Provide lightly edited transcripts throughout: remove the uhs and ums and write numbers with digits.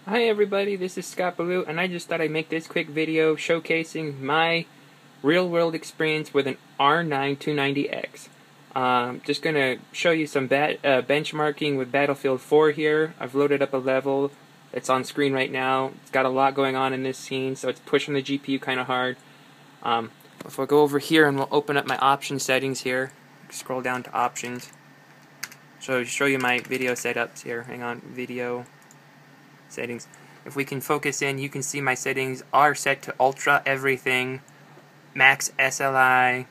Hi everybody, this is Scott Ballou, and I just thought I'd make this quick video showcasing my real-world experience with an R9-290x. Just going to show you some benchmarking with Battlefield 4 here. I've loaded up a level. It's on screen right now. It's got a lot going on in this scene, so it's pushing the GPU kind of hard. If we'll go over here and we'll open up my option settings here, scroll down to options. So show you my video setups here. Hang on, video settings. If we can focus in, you can see my settings are set to ultra everything, max SLI,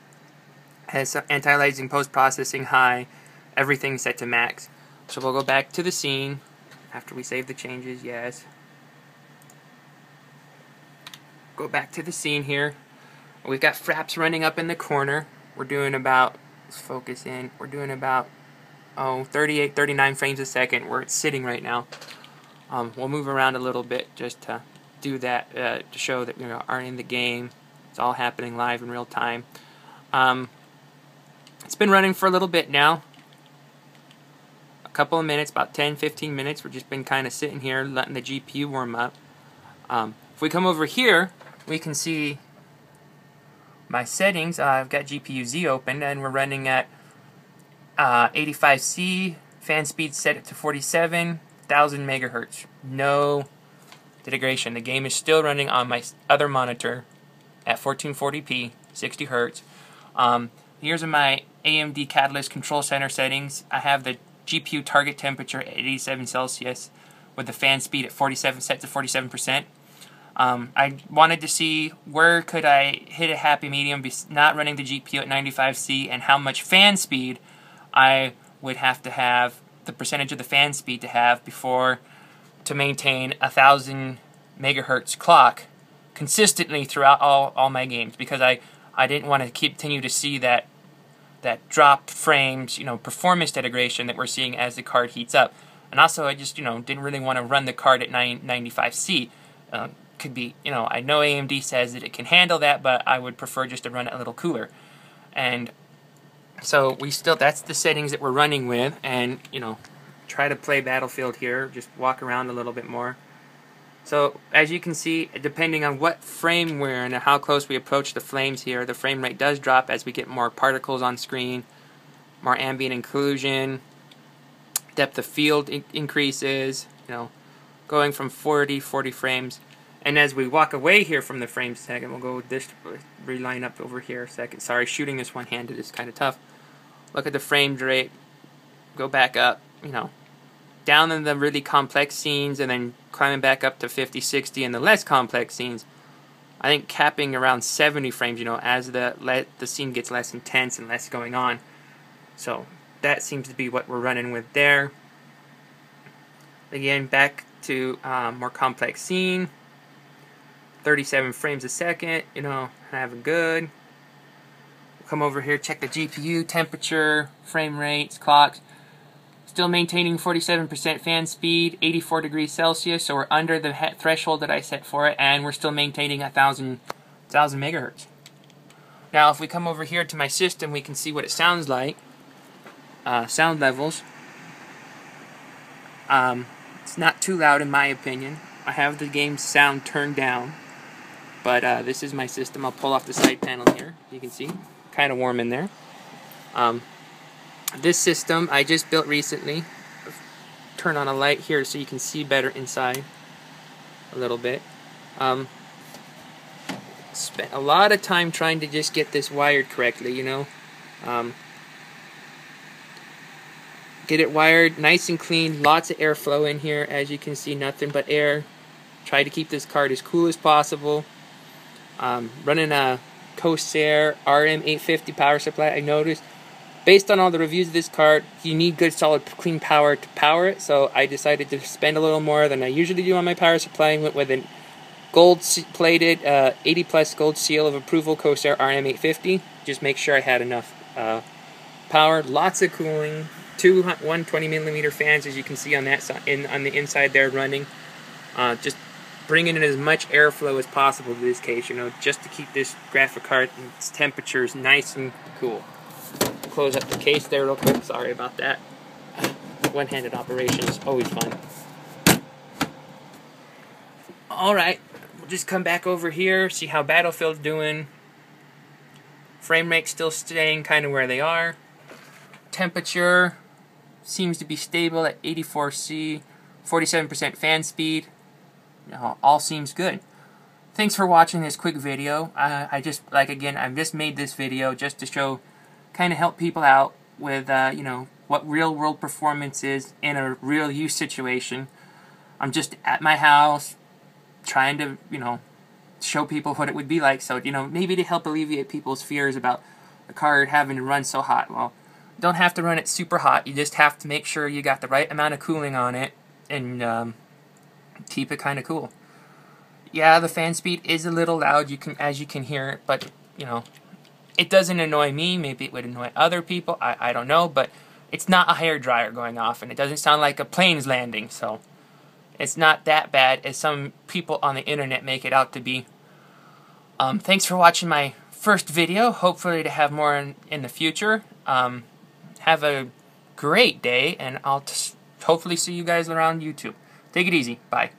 has anti-aliasing post-processing high, everything set to max. So we'll go back to the scene after we save the changes. Yes. Go back to the scene here. We've got fraps running up in the corner. We're doing about, let's focus in, we're doing about 38, 39 frames a second where it's sitting right now. We'll move around a little bit just to do that, to show that we are in the game. It's all happening live in real time. It's been running for a little bit now. A couple of minutes, about 10-15 minutes. We've just been kind of sitting here letting the GPU warm up. If we come over here, we can see my settings. I've got GPU Z open, and we're running at 85C, fan speed set to 47,000 megahertz. No degradation. The game is still running on my other monitor at 1440p, 60 hertz. Here's my AMD Catalyst Control Center settings. I have the GPU target temperature at 87 Celsius with the fan speed at 47, set to 47%. I wanted to see where could I hit a happy medium, not running the GPU at 95C, and how much fan speed I would have to have, the percentage of the fan speed to have before to maintain 1,000 megahertz clock consistently throughout all my games, because I didn't want to continue to see that drop frames, performance degradation that we're seeing as the card heats up. And also I just, didn't really want to run the card at 95C. Could be, I know AMD says that it can handle that, but I would prefer just to run it a little cooler. And so that's the settings that we're running with, and try to play Battlefield here, just walk around a little bit more. So as you can see, depending on what frame we're in and how close we approach the flames here, the frame rate does drop as we get more particles on screen, more ambient occlusion, depth of field increases, going from 40 frames. And as we walk away here from the frame second, we'll go with this, reline up over here a second. Sorry, shooting this one-handed is kind of tough. Look at the frame rate, go back up, down in the really complex scenes, and then climbing back up to 50, 60 in the less complex scenes. I think capping around 70 frames, as the scene gets less intense and less going on. So that seems to be what we're running with there. Again, back to more complex scene. 37 frames a second, having good. Come over here, check the GPU temperature, frame rates, clocks. Still maintaining 47% fan speed, 84 degrees Celsius, so we're under the threshold that I set for it, and we're still maintaining 1,000 megahertz. Now, if we come over here to my system, we can see what it sounds like. Sound levels. It's not too loud in my opinion. I have the game's sound turned down, but this is my system. I'll pull off the side panel here. You can see, kind of warm in there. This system I just built recently. Turn on a light here so you can see better inside a little bit. Spent a lot of time trying to just get this wired correctly, get it wired nice and clean, lots of airflow in here. As you can see, nothing but air. Try to keep this card as cool as possible. Running a Corsair RM850 power supply. I noticed, based on all the reviews of this card, you need good solid clean power to power it, so I decided to spend a little more than I usually do on my power supply and went with a gold-plated 80+ gold seal of approval Corsair RM850. Just make sure I had enough power. Lots of cooling. 120mm fans, as you can see on that side, on the inside there running. Just bringing in as much airflow as possible to this case, just to keep this graphic card and its temperatures nice and cool. Close up the case there real quick. Sorry about that. One-handed operation is always fun. Alright, we'll just come back over here, see how Battlefield's doing. Frame rate still staying kind of where they are. Temperature seems to be stable at 84°C, 47% fan speed. All seems good. Thanks for watching this quick video. I just made this video just to show, kind of help people out with, what real world performance is in a real use situation. I'm just at my house trying to, show people what it would be like. So, maybe to help alleviate people's fears about the card having to run so hot. Well, don't have to run it super hot. You just have to make sure you got the right amount of cooling on it and keep it kind of cool. Yeah, the fan speed is a little loud, as you can hear it, but, it doesn't annoy me. Maybe it would annoy other people. I don't know, but it's not a hair dryer going off, and it doesn't sound like a plane's landing, so it's not that bad as some people on the internet make it out to be. Thanks for watching my first video. Hopefully to have more in the future. Have a great day, and I'll hopefully see you guys around YouTube. Take it easy. Bye.